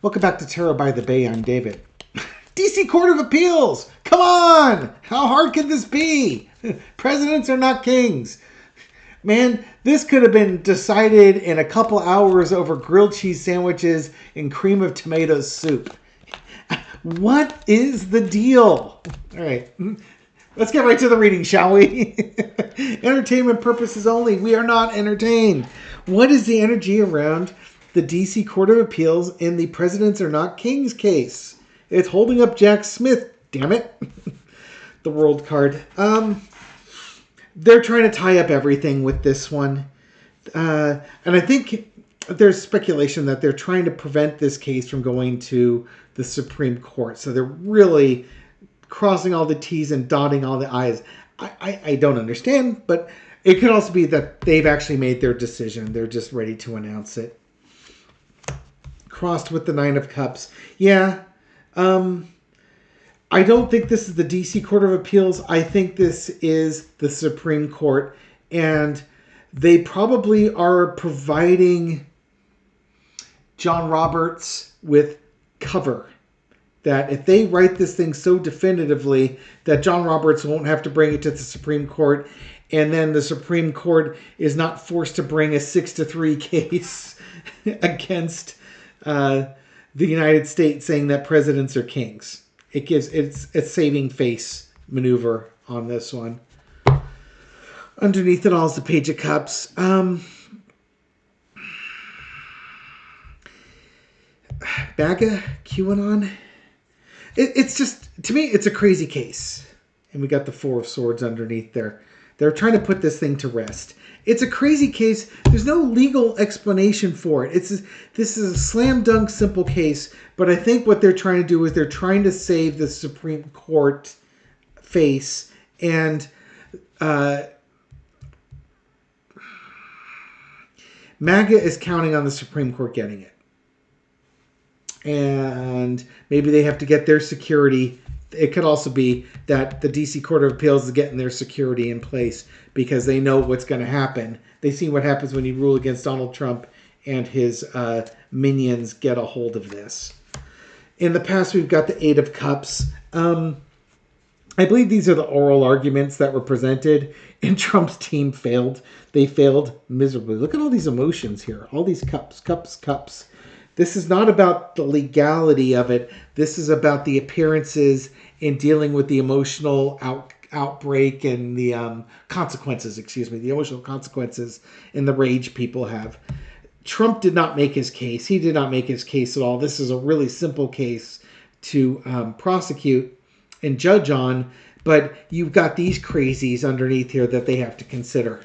Welcome back to Terror by the Bay. I'm David. DC Court of Appeals! Come on! How hard can this be? Presidents are not kings. Man, this could have been decided in a couple hours over grilled cheese sandwiches and cream of tomatoes soup. What is the deal? All right. Let's get right to the reading, shall we? Entertainment purposes only. We are not entertained. What is the energy around the DC Court of Appeals in the Presidents Are Not Kings case? It's holding up Jack Smith, damn it. The world card. They're trying to tie up everything with this one. And I think there's speculation that they're trying to prevent this case from going to the Supreme Court. So they're really crossing all the T's and dotting all the I's. I don't understand, but it could also be that they've actually made their decision. They're just ready to announce it. Crossed with the Nine of Cups. Yeah. I don't think this is the DC Court of Appeals. I think this is the Supreme Court. And they probably are providing John Roberts with cover. That if they write this thing so definitively that John Roberts won't have to bring it to the Supreme Court, and then the Supreme Court is not forced to bring a 6-3 case against the United States saying that presidents are kings. It's a saving face maneuver on this one. Underneath it all is the Page of Cups. MAGA, QAnon. It's just, to me, it's a crazy case. And we got the Four of Swords underneath there. They're trying to put this thing to rest. It's a crazy case. There's no legal explanation for it. This is a slam dunk simple case, but I think what they're trying to do is they're trying to save the Supreme Court face, and MAGA is counting on the Supreme Court getting it. And maybe they have to get their security. It could also be that the DC Court of Appeals is getting their security in place because they know what's going to happen. They see what happens when you rule against Donald Trump and his minions get a hold of this. In the past, we've got the Eight of Cups. I believe these are the oral arguments that were presented, and Trump's team failed. They failed miserably. Look at all these emotions here. All these cups, cups, cups. This is not about the legality of it. This is about the appearances in dealing with the emotional outbreak and the consequences, the emotional consequences and the rage people have. Trump did not make his case. He did not make his case at all. This is a really simple case to prosecute and judge on, but you've got these crazies underneath here that they have to consider.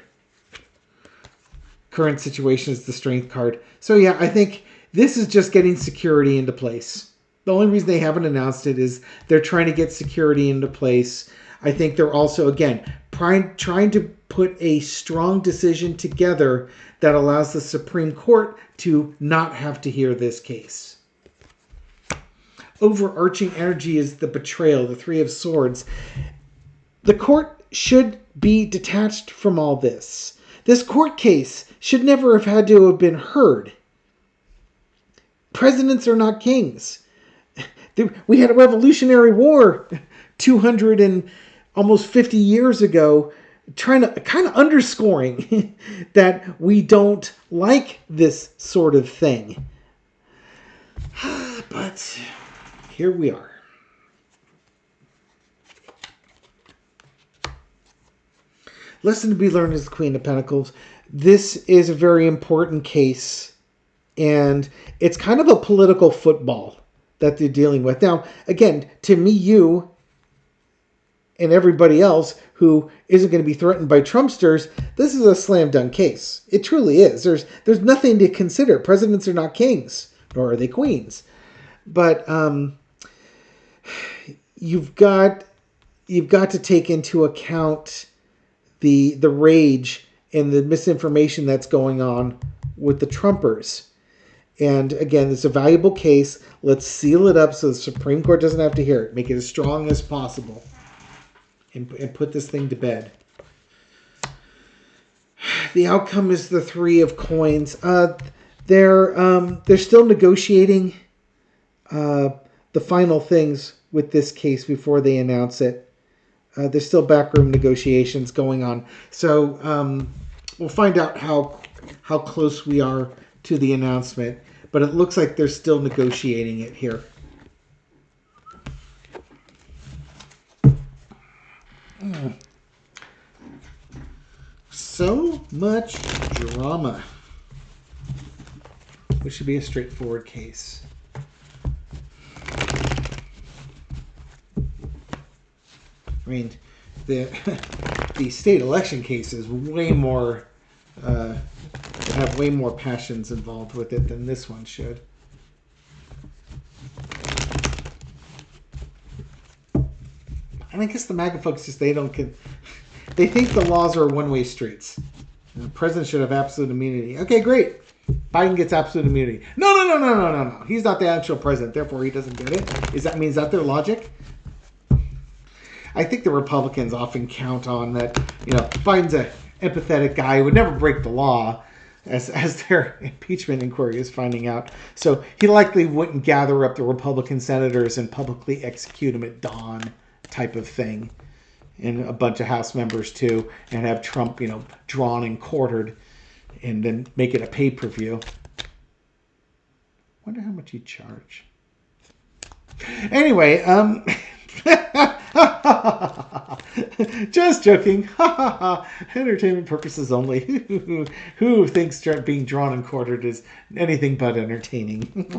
Current situation is the Strength card. So yeah, I think this is just getting security into place. The only reason they haven't announced it is they're trying to get security into place. I think they're also, again, trying to put a strong decision together that allows the Supreme Court to not have to hear this case. Overarching energy is the betrayal, the Three of Swords. The court should be detached from all this. This court case should never have had to have been heard. Presidents are not kings. We had a Revolutionary War 200 and almost 50 years ago, trying to kind of underscoring that we don't like this sort of thing. But here we are. Lesson to be learned is the Queen of Pentacles. This is a very important case. And it's kind of a political football that they're dealing with. Now, again, to me, you, and everybody else who isn't going to be threatened by Trumpsters, this is a slam dunk case. It truly is. There's nothing to consider. Presidents are not kings, nor are they queens. But you've got to take into account the rage and the misinformation that's going on with the Trumpers. And again, it's a valuable case. Let's seal it up so the Supreme Court doesn't have to hear it. Make it as strong as possible. And put this thing to bed. The outcome is the Three of Coins. They're still negotiating. the final things with this case before they announce it. There's still backroom negotiations going on. So we'll find out how close we are to the announcement. But it looks like they're still negotiating it here. So much drama. Which should be a straightforward case. I mean, the state election case is way more have way more passions involved with it than this one should. And I guess the MAGA folks just they think the laws are one-way streets. The president should have absolute immunity. Okay, great. Biden gets absolute immunity. No. He's not the actual president, therefore he doesn't get it. Is that their logic? I think the Republicans often count on that, Biden's an empathetic guy who would never break the law, as their impeachment inquiry is finding out. So he likely wouldn't gather up the Republican senators and publicly execute them at dawn type of thing. And a bunch of House members too, and have Trump, drawn and quartered, and then make it a pay-per-view. Wonder how much he'd charge. Anyway, just joking. Entertainment purposes only. Who thinks being drawn and quartered is anything but entertaining?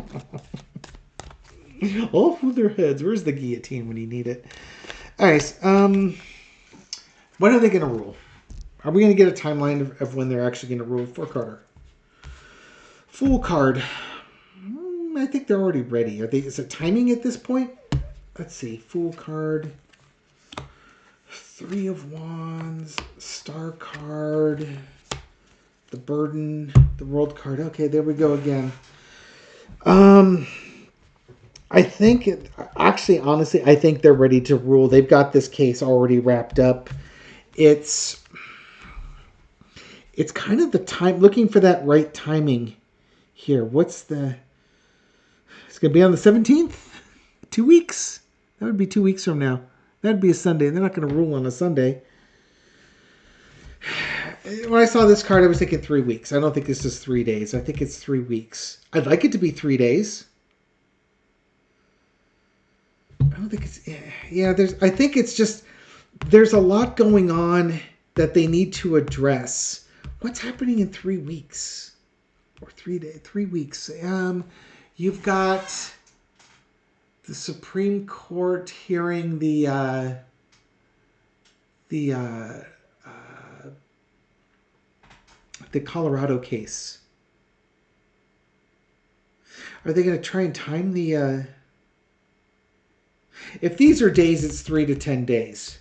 All through their heads. Where's the guillotine when you need it? All right. When are they going to rule? Are we going to get a timeline of when they're actually going to rule for Carter? Full card. I think they're already ready. Is it timing at this point? Let's see. Full card. 3 of Wands. Star card. The Burden. The World card. Okay, there we go again. I think, honestly, I think they're ready to rule. They've got this case already wrapped up. It's kind of the time, looking for that right timing here. It's going to be on the 17th? 2 weeks? That would be 2 weeks from now. That'd be a Sunday. They're not going to rule on a Sunday. When I saw this card, I was thinking 3 weeks. I don't think this is 3 days. I think it's 3 weeks. I'd like it to be 3 days. I don't think it's... Yeah, I think it's just... There's a lot going on that they need to address. What's happening in 3 weeks? Or 3 weeks. You've got the Supreme Court hearing the Colorado case. Are they going to try and time the... If these are days, it's 3 to 10 days.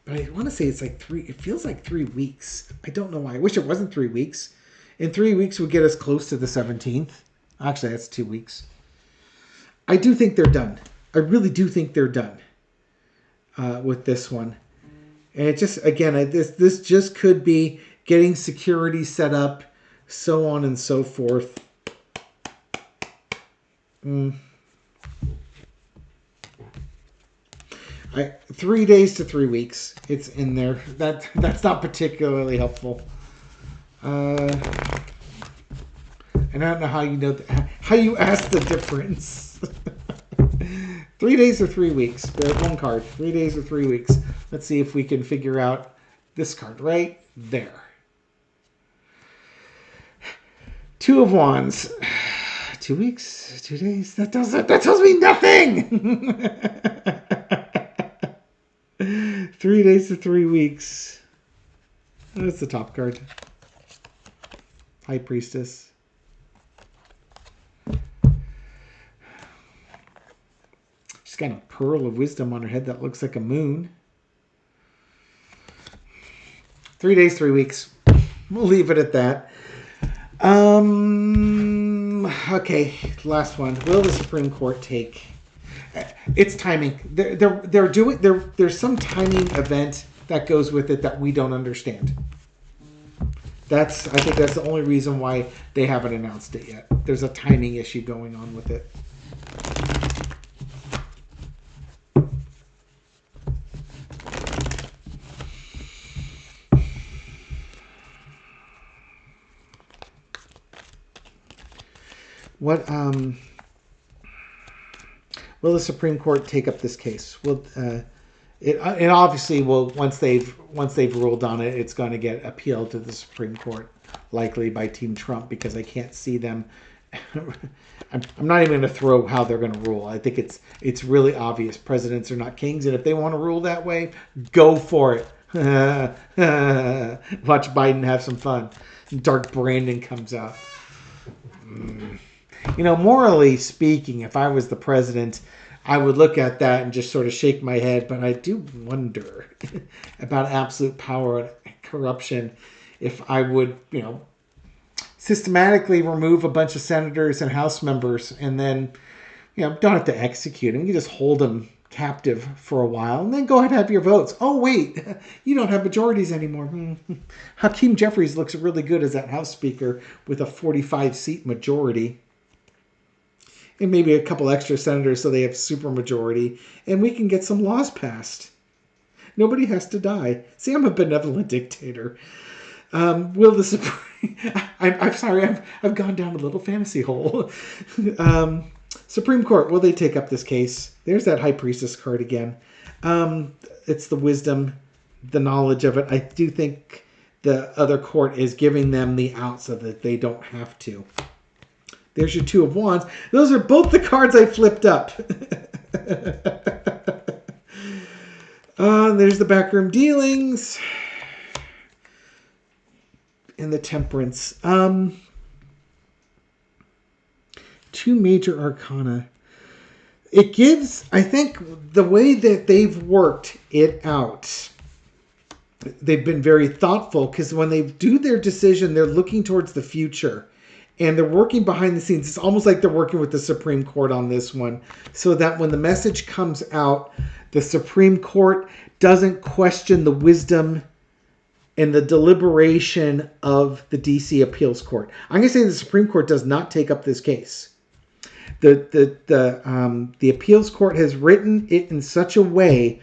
But I want to say it's like 3. It feels like 3 weeks. I don't know why. I wish it wasn't 3 weeks. In 3 weeks would get us close to the 17th. Actually, that's 2 weeks. I do think they're done. I really do think they're done with this one. And it just, again, this just could be getting security set up, so on and so forth. 3 days to 3 weeks. It's in there. That's not particularly helpful. And I don't know how you know how you ask the difference. 3 days or 3 weeks. There's one card. 3 days or 3 weeks. Let's see if we can figure out this card right there. 2 of Wands. 2 weeks, 2 days. That tells me nothing. 3 days to 3 weeks. That's the top card. High Priestess. She's got a pearl of wisdom on her head that looks like a moon. 3 days, 3 weeks. We'll leave it at that. Okay, last one. Will the Supreme Court take... It's timing. There's some timing event that goes with it that we don't understand. I think that's the only reason why they haven't announced it yet. There's a timing issue going on with it. What will the Supreme Court take up this case? Will it obviously will once they've ruled on it, it's going to get appealed to the Supreme Court, likely by Team Trump, because I can't see them. I'm not even going to throw how they're going to rule. I think it's really obvious. Presidents are not kings, and if they want to rule that way, go for it. Watch Biden have some fun. Dark Brandon comes out. You know, morally speaking, if I was the president, I would look at that and just sort of shake my head. But I do wonder about absolute power and corruption. If I would, systematically remove a bunch of senators and House members and then, don't have to execute them. You just hold them captive for a while and then go ahead and have your votes. Oh, wait, you don't have majorities anymore. Hakeem Jeffries looks really good as that House Speaker with a 45-seat majority. And maybe a couple extra senators so they have supermajority, and we can get some laws passed. Nobody has to die. See, I'm a benevolent dictator. Will the Supreme... I'm sorry, I've gone down a little fantasy hole. Supreme Court, will they take up this case? There's that High Priestess card again. It's the wisdom, the knowledge of it. I do think the other court is giving them the out so that they don't have to. There's your Two of Wands. Those are both the cards I flipped up. There's the backroom dealings. And the Temperance. Two major arcana. It gives, I think, the way that they've worked it out. They've been very thoughtful because when they do their decision, they're looking towards the future. And they're working behind the scenes. It's almost like they're working with the Supreme Court on this one. So that when the message comes out, the Supreme Court doesn't question the wisdom and the deliberation of the DC Appeals Court. I'm going to say the Supreme Court does not take up this case. The Appeals Court has written it in such a way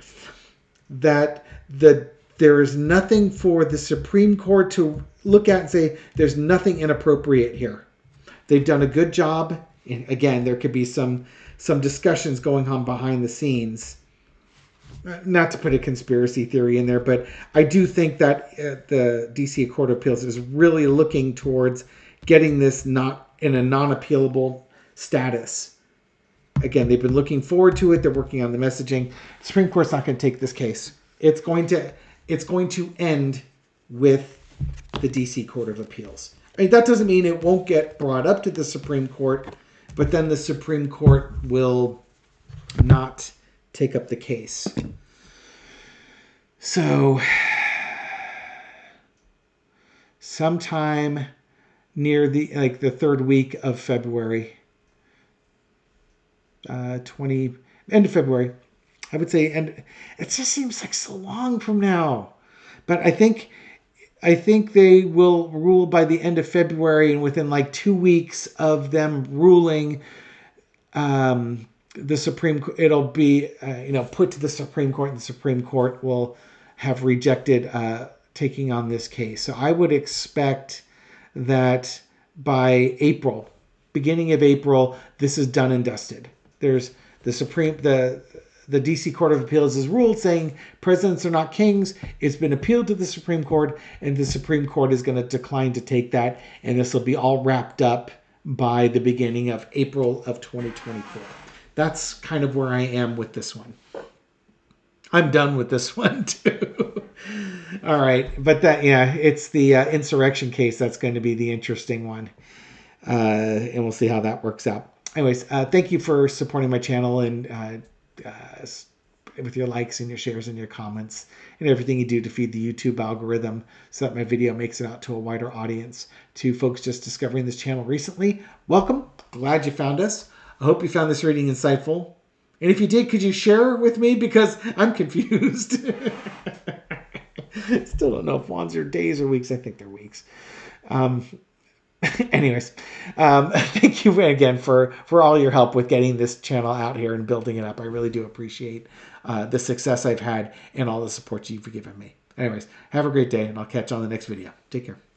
that there is nothing for the Supreme Court to look at and say, there's nothing inappropriate here. They've done a good job. And again, there could be some discussions going on behind the scenes. Not to put a conspiracy theory in there, but I do think that the DC Court of Appeals is really looking towards getting this not in a non-appealable status. Again, they've been looking forward to it. They're working on the messaging. The Supreme Court's not going to take this case. It's going to end with the DC Court of Appeals. I mean, that doesn't mean it won't get brought up to the Supreme Court, but then the Supreme Court will not take up the case. So, sometime near the third week of February, end of February, I would say, and it just seems like so long from now, but I think they will rule by the end of February, and within 2 weeks of them ruling, the Supreme Court, it'll be put to the Supreme Court, and the Supreme Court will have rejected taking on this case. So I would expect that by April, beginning of April, this is done and dusted. There's the DC Court of Appeals has ruled saying presidents are not kings. It's been appealed to the Supreme Court, and the Supreme Court is going to decline to take that, and this will be all wrapped up by the beginning of April of 2024. That's kind of where I am with this one. I'm done with this one too. All right, but it's the insurrection case that's going to be the interesting one, and we'll see how that works out. Anyways, thank you for supporting my channel and with your likes and your shares and your comments and everything you do to feed the YouTube algorithm so that my video makes it out to a wider audience. To folks just discovering this channel recently, welcome. Glad you found us. I hope you found this reading insightful. And if you did, could you share with me? Because I'm confused. Still don't know if wands are days or weeks. I think they're weeks. Um, anyways, thank you again for all your help with getting this channel out here and building it up. I really do appreciate the success I've had and all the support you've given me. Anyways, have a great day, and I'll catch you on the next video. Take care.